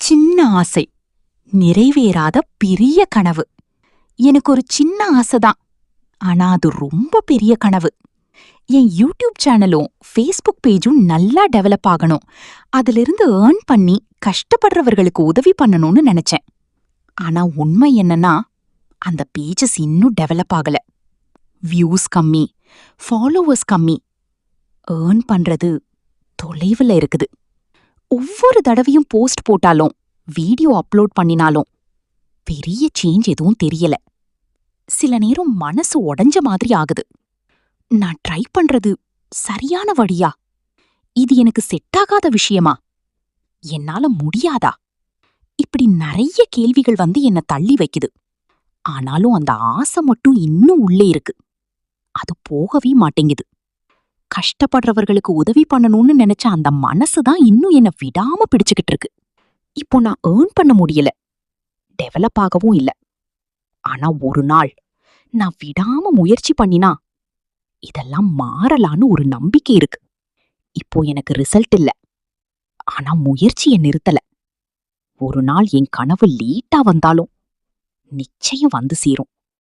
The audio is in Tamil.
சின்ன ஆசை, நிறைவேறாத பெரிய கனவு. எனக்கு ஒரு சின்ன ஆசைதான், ஆனா அது ரொம்ப பெரிய கனவு. என் யூடியூப் சேனலும் ஃபேஸ்புக் பேஜும் நல்லா டெவலப் ஆகணும், அதிலிருந்து ஏர்ன் பண்ணி கஷ்டப்படுறவர்களுக்கு உதவி பண்ணணும்னு நினைச்சேன். ஆனா உண்மை என்னன்னா, அந்த பேஜஸ் இன்னும் டெவலப் ஆகல. வியூஸ் கம்மி, ஃபாலோவர்ஸ் கம்மி, ஏர்ன் பண்றது தொலைவுல இருக்குது. ஒவ்வொரு தடவையும் போஸ்ட் போட்டாலும் வீடியோ அப்லோட் பண்ணினாலும் பெரிய சேஞ்ச் எதுவும் தெரியல. சில நேரம் மனசு உடைஞ்ச மாதிரி ஆகுது. நான் ட்ரை பண்றது சரியான வழியா? இது எனக்கு செட் ஆகாத விஷயமா? என்னால முடியாதா? இப்படி நிறைய கேள்விகள் என்ன தள்ளி வைக்குது. ஆனாலும் அந்த ஆசை மட்டும் இன்னும் உள்ளே இருக்கு. அது போகவே மாட்டேங்குது. கஷ்டப்படுறவர்களுக்கு உதவி பண்ணணும்னு நினைச்ச அந்த மனசுதான் இன்னும் என்ன விடாம பிடிச்சுக்கிட்டு இருக்கு. இப்போ நான் ஏர்ன் பண்ண முடியல, டெவலப் ஆகவும் இல்ல. ஆனா ஒரு நாள் நான் விடாம முயற்சி பண்ணினா இதெல்லாம் மாறலான்னு ஒரு நம்பிக்கை இருக்கு. இப்போ எனக்கு ரிசல்ட் இல்ல, ஆனா முயற்சியை நிறுத்தல. ஒரு நாள் என் கனவு லேட்டா வந்தாலும் நிச்சயம் வந்து சேரும்.